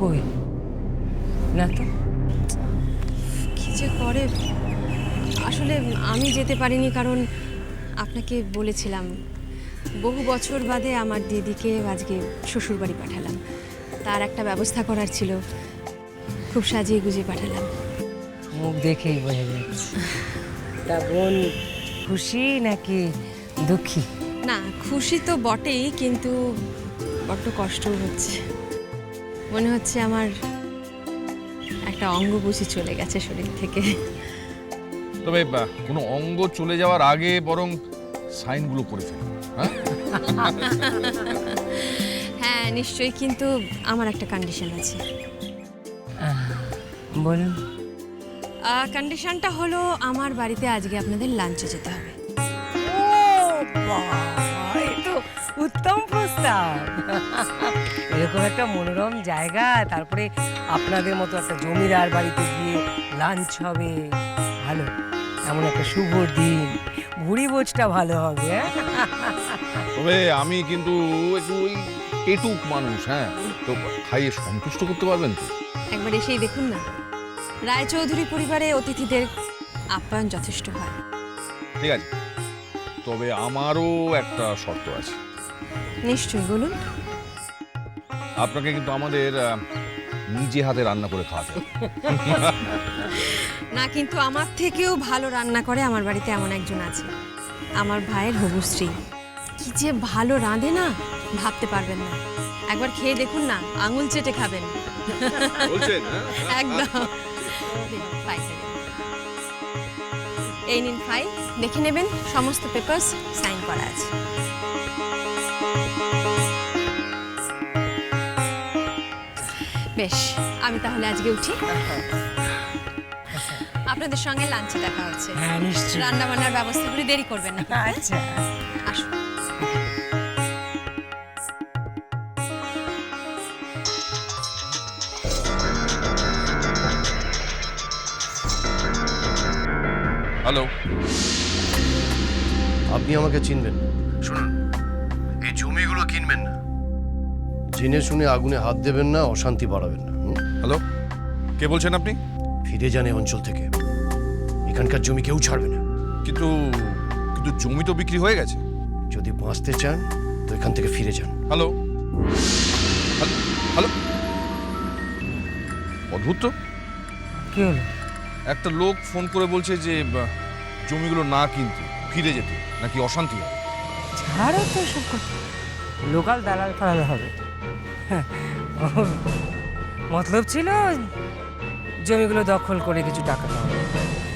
কই না তো। কি যে করে, আসলে আমি যেতে পারিনি কারণ আপনাকে বলেছিলাম বহু বছর বাদে আমার দিদিকে আজকে শ্বশুরবাড়ি পাঠালাম, তার একটা ব্যবস্থা করার ছিল, খুব সাজিয়ে গুজিয়ে পাঠালাম। মুখ দেখেই বোঝা যাচ্ছে। তা বোন খুশি নাকি দুঃখী? না, খুশি তো বটেই, কিন্তু বড্ড কষ্টও হচ্ছে। মনে হচ্ছে আমার একটা অঙ্গ বুঝি চলে গেছে শরীর থেকে। তবে কোনো অঙ্গ চলে যাওয়ার আগে বরং সাইনগুলো করে ফেলুন। হ্যাঁ নিশ্চয়ই, কিন্তু আমার একটা কন্ডিশন আছে। বলুন। কন্ডিশনটা হলো আমার বাড়িতে আজকে আপনাদের লাঞ্চে যেতে হবে। তো উত্তম প্রস্তাব। এরকম একটা মনোরম জায়গা, তারপরে আপনাদের মতো একটা জমিদার বাড়িতে গিয়ে লাঞ্চ হবে, ভালো। এমন একটা শুভ দিন, ভুড়ি ভোজটা ভালো হবে। তবে আমি কিন্তু একটু ওই পেটুক মানুষ, হ্যাঁ, তো খাইয়ে সন্তুষ্ট করতে পারবেন তো? একবার এসেই দেখুন না, রায়চৌধুরী পরিবারে অতিথিদের আপ্যায়ন যথেষ্ট হয়। ঠিক আছে, তবে আমারও একটা শর্ত আছে। নিশ্চয়ই, বলুন। আপনাকে কিন্তু আমাদের নিজে হাতে রান্না করে খাওয়াতে হবে। না, কিন্তু আমার থেকেও ভালো রান্না করে আমার বাড়িতে এমন একজন আছে, আমার ভাইয়ের হবু স্ত্রী। কি যে ভালো রাঁধে না, ভাবতে পারবেন না। একবার খেয়ে দেখুন না, আঙুল চেটে খাবেন। বলছেন? একদম। দিন, ফাইলটা দিন। এই নিন ফাইল, দেখে নেবেন, সমস্ত পেপারস সাইন করা আছে। বেশ, আমি তাহলে আজকে উঠি। আপনাদের সঙ্গে লাঞ্চে দেখা হচ্ছে। হ্যাঁ নিশ্চয়ই। রান্না বান্নার ব্যবস্থাগুলি দেরি করবেন না। আচ্ছা। আসুন। হ্যালো। আপনি আমাকে চিনবেন না। শুনুন, এই জমিগুলো কিনবেন না, জেনে শুনে আগুনে হাত দেবেন না, অশান্তি বাড়াবেন না। হ্যালো, কে বলছেন আপনি? ফিরে যান এই অঞ্চল থেকে, এখানকার জমি কেউ ছাড়বে না। কিন্তু কিন্তু জমি তো বিক্রি হয়ে গেছে। যদি বাঁচতে চান তো এখান থেকে ফিরে যান। হ্যালো, হ্যালো, অদ্ভুত তো, কি হলো? একটা লোক ফোন করে বলছে যে জমিগুলো না কিনতে, ফিরে যেতে, নাকি অশান্তি হবে। ছাড়ো তো সব কথা, লোকাল দালাল ফালাল হবে। হ্যাঁ, ওর মতলব ছিল জমিগুলো দখল করে কিছু টাকা পাওয়া।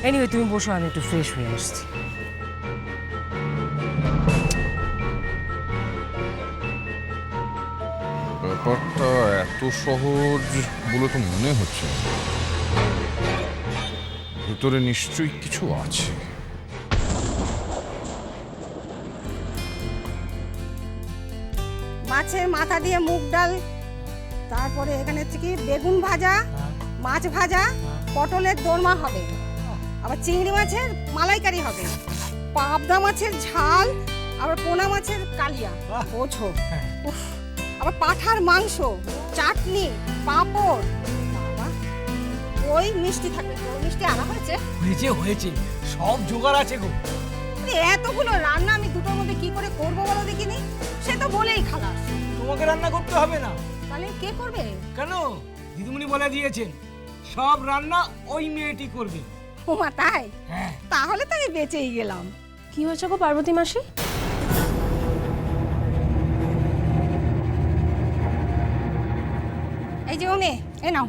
এনিওয়ে তুমি বসো, আমি একটু ফ্রেশ হয়ে আসছি। ব্যাপারটা এত সহজ বলে তো মনে হচ্ছে না। ভিতরে নিশ্চয়ই কিছু আছে। মাছের মাথা দিয়ে মুগ ডাল, তারপরে এখানে হচ্ছে কি বেগুন ভাজা, মাছ ভাজা, পটলের দোরমা হবে, আবার চিংড়ি মাছের মালাইকারি হবে, পাবদা মাছের ঝাল, আবার পোনা মাছের কালিয়া, বোঝো। উফ, আবার পাঁঠার মাংস, চাটনি, পাঁপড়, বাবা, ওই মিষ্টি থাকবে। ওই মিষ্টি আনা হয়েছে? হয়েছে হয়েছে, সব জোগাড় আছে গো। আরে এতগুলো রান্না আমি দুটোর মধ্যে কি করে করবো বলো দেখিনি? সে তো বলেই খালাস। তোমাকে রান্না করতে হবে না। তাহলে কে করবে? কেন, দিদিমণি বলে দিয়েছেন সব রান্না ওই মেয়েটি করবে। ওমা তাই? হ্যাঁ। তাহলে তো আমি বেঁচেই গেলাম। কি হয়েছে গো পার্বতী মাসি? এই যে ওমে, এ নাও,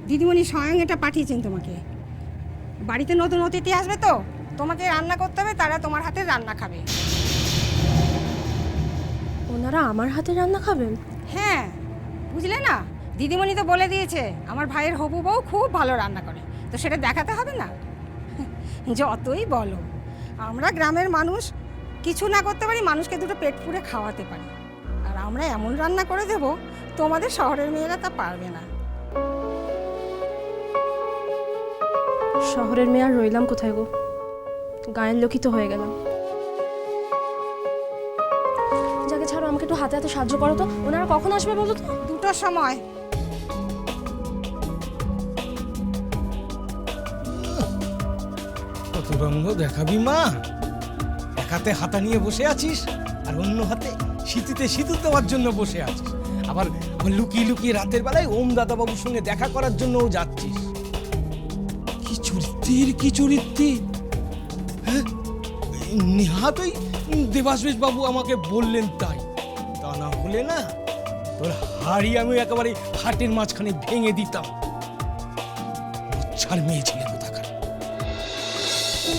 দিদিমণি স্বয়ং এটা পাঠিয়েছেন তোমাকে। বাড়িতে নতুন অতিথি আসবে তো, তোমাকে রান্না করতে হবে, তারা তোমার হাতে রান্না খাবে। ওনারা আমার হাতে রান্না খাবেন? হ্যাঁ, বুঝলে না, দিদিমণি তো বলে দিয়েছে আমার ভাইয়ের হবু বউ খুব ভালো রান্না করে, তো সেটা দেখাতে হবে না? যতই বলো, আমরা গ্রামের মানুষ কিছু না করতে পারি, মানুষকে দুটো পেট পুরে খাওয়াতে পারি, আর আমরা এমন রান্না করে দেব তোমাদের শহরের মেয়েরা তা পারবে না। শহরের মেয়ে আর রইলাম কোথায় গো, গায়ের লোকই তো হয়ে গেলাম। যাকে ছাড়ো, আমাকে একটু হাতে হাতে সাহায্য করো তো। ওনারা কখন আসবে বলো তো? 2টোর সময়। চতুরঙ্গ দেখাবি মা? এক হাতে হাতা নিয়ে বসে আছিস আর অন্য হাতে শীতিতে সিঁদুর দেওয়ার জন্য বসে আছিস। আবার লুকিয়ে লুকিয়ে রাতের বেলায় ওম দাদাবাবুর সঙ্গে দেখা করার জন্যও যাচ্ছিস। কি চরিত্রের হ্যাঁ, নেহাত ওই দেবাশিস বাবু আমাকে বললেন তাই। তা না হলে না তোর হাড়ি আমি একেবারে হাটের মাঝখানে ভেঙে দিতাম। ছাড় মেয়ে ছেলে কোথাকার।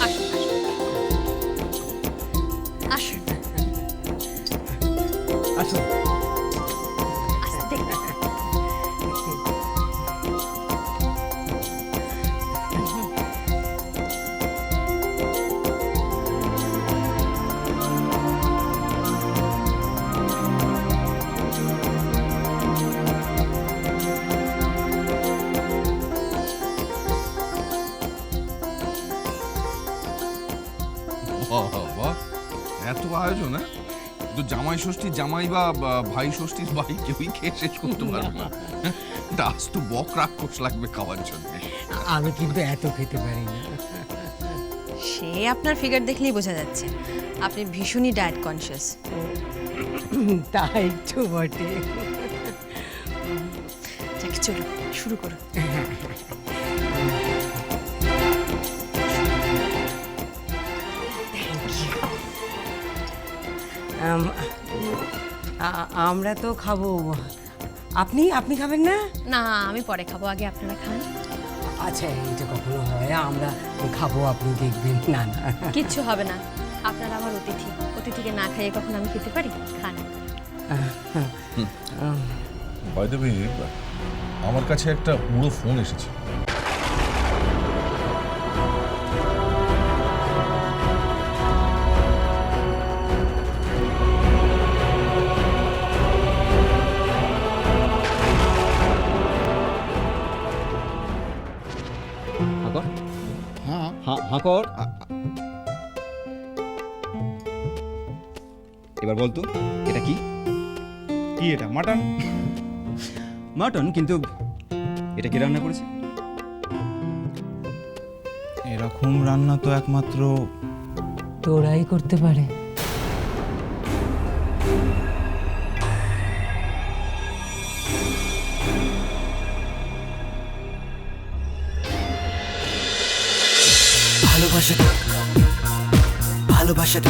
আসুন আসুন আসুন। আস্তে। বাবা, এত আয়োজন! হ্যাঁ, তো জামাই ষষ্ঠী জামাই বা ভাই ষষ্ঠীর ভাই কেউই খেয়ে শেষ করতে পারবে না। এটা আজ তো বক রাক্ষস লাগবে খাওয়ার জন্য। আমি কিন্তু এত খেতে পারি না। সে আপনার ফিগার দেখলেই বোঝা যাচ্ছে আপনি ভীষণই ডায়েট কনসিয়াস। তাই একটু বটে। যাক চলো শুরু করো। আমরা তো খাবো। আপনি আপনি খাবেন না? না আমি পরে খাবো, আগে আপনারা খান। আচ্ছা, এটা কখনো হয়? আমরা খাবো, আপনি দেখবেন। না না, কিচ্ছু হবে না, আপনারা আমার অতিথি, অতিথিকে না খাইয়ে কখন আমি খেতে পারি? খান। বাই দ্য ওয়ে, আমার কাছে একটা পুরো ফোন এসেছে। হাঁ কর। এবার বলতো এটা কি? কি এটা? মাটন? মাটন, কিন্তু এটা কি রান্না করেছে? এরকম রান্না তো একমাত্র তোরাই করতে পারে। ভালোবাসা